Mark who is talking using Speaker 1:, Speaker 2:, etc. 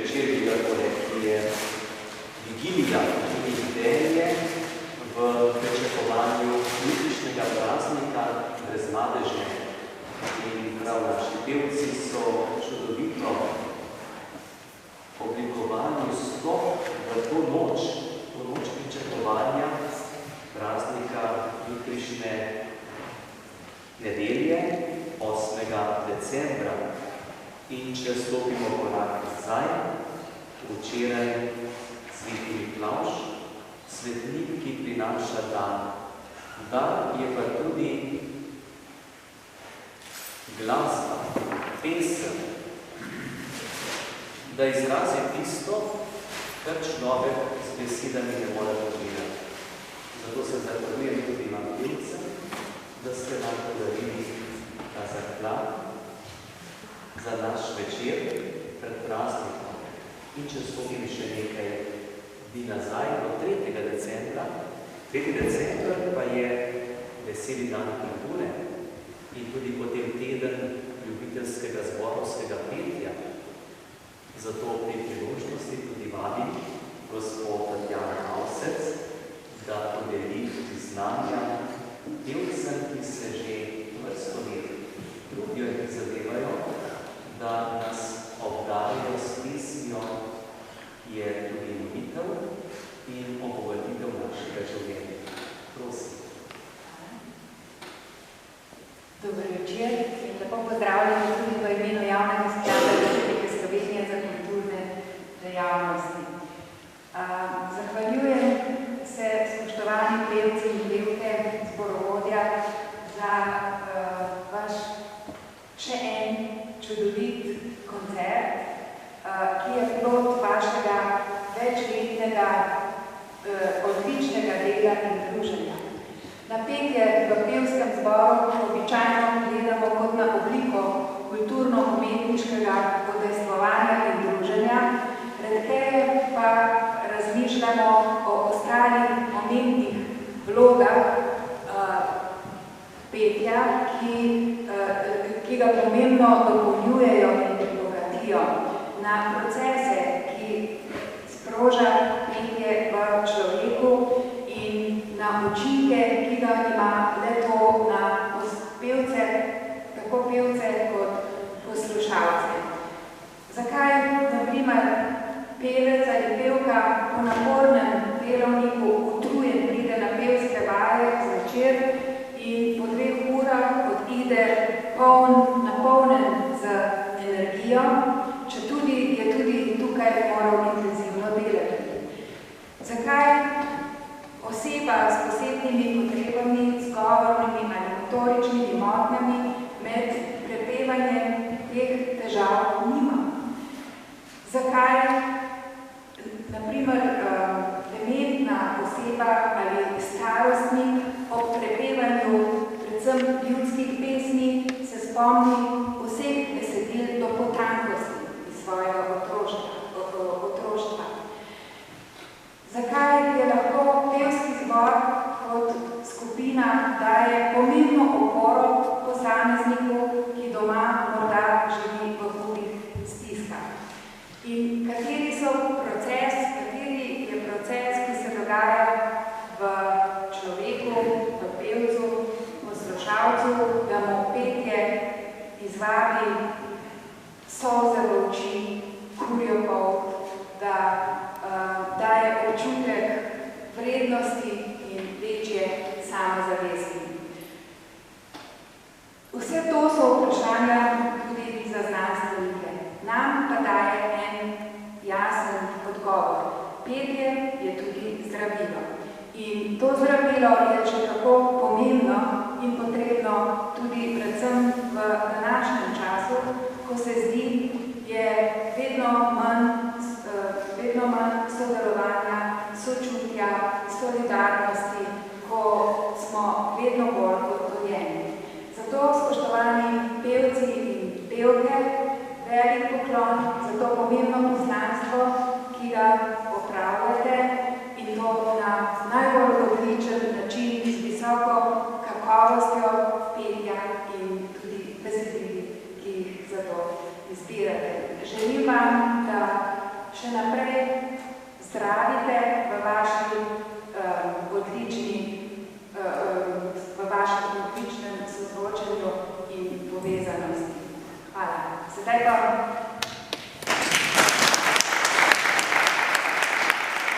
Speaker 1: večer bila poleg, ki je vigilija in vedenje v pričakovanju jutrišnjega praznika brez madežne. In prav naši pevci so čudovito oblikovali vstop v to noč pričakovanja praznika jutrišnje nedelje, 8. decembra. In če stopimo korak nazaj, včeraj Sveti Miklavž, svetnik, ki prinaša dan. Dan je pa tudi glasba, pesem, da izrazi tisto, kar človek z besedami ne more povedati. Zato se zahvaljujem tudi vam pevcem, da ste nam podarili ta zaklad za naš večer pred praznikom. In če stopim še nekaj dni nazaj, do 3. decembra. 3. december pa je veseli dan kulture in tudi potem teden ljubiteljskega zborovskega petja. Zato ob tej priložnosti tudi vabim gospod Tatjana Avsec, da podeli priznanja pevcem, ki se že vrsto let trudijo in zadevajo, da nas obdarijo s pesmijo, ki je tudi molitev in obogatitev našega življenja. Prosim.
Speaker 2: Dober večer in lepo pozdravljeni tudi v imenu Javnega sklada Republike Slovenije za kulturne dejavnosti. Zahvaljujem se spoštovani pevci in pevke zborovodja za vaš še en čudovit koncert, ki je plod vašega večletnega odličnega dela in druženja. Na petje v pevskem zboru običajno gledamo kot na obliko kulturno-umetniškega udejstvovanja in druženja, redkeje pa razmišljamo o ostalih momentnih vlogah petja, ki ga pomembno dopolnjujejo in bogatijo, na procese, ki sproža petje v človeku in na učinke, ki ga ima le-to na pevce, tako pevce kot poslušalce. Zakaj, na primer, pevec ali pevka po napornem delovniku utrujen pride na pevske vaje zvečer in po 2 urah odide napolnjen z energijo, četudi je tudi tukaj moral intenzivno delati. Zakaj oseba s posebnimi potrebami, z govornimi ali motoričnimi motnjami med prepevanjem teh težav nima? Zakaj, na primer, dementna oseba ali starostnik ob prepevanju predvsem ljudskih pesmi se spomni vseh besedil do potankosti iz svojega otroštva? Zakaj je lahko pevski zbor kot skupina daje pomembno oporo posamezniku, ki doma morda živi v hudih stiskah? In kateri je proces, ki se dogaja v človeku, v pevcu, poslušalcu, da mu petje izvabi solze v oči, kurjo polt, da daje občutek vrednosti in večje samozavesti. Vse to so vprašanja tudi za znanstvenike. Nam pa daje en jasen odgovor. Petje je tudi zdravilo. In to zdravilo je še kako pomembno in potrebno tudi predvsem v današnjem času, ko se zdi, je vedno manj sodelovanja, sočutja, solidarnosti, ko smo vedno bolj oddaljeni. Zato, spoštovani pevci in pevke, velik poklon za to pomembno poslanstvo, ki ga opravljate in to na najbolj odličen način z visoko kakovostjo petja in tudi besedili, ki jih za to izbirate. Želim vam, da Sedaj pa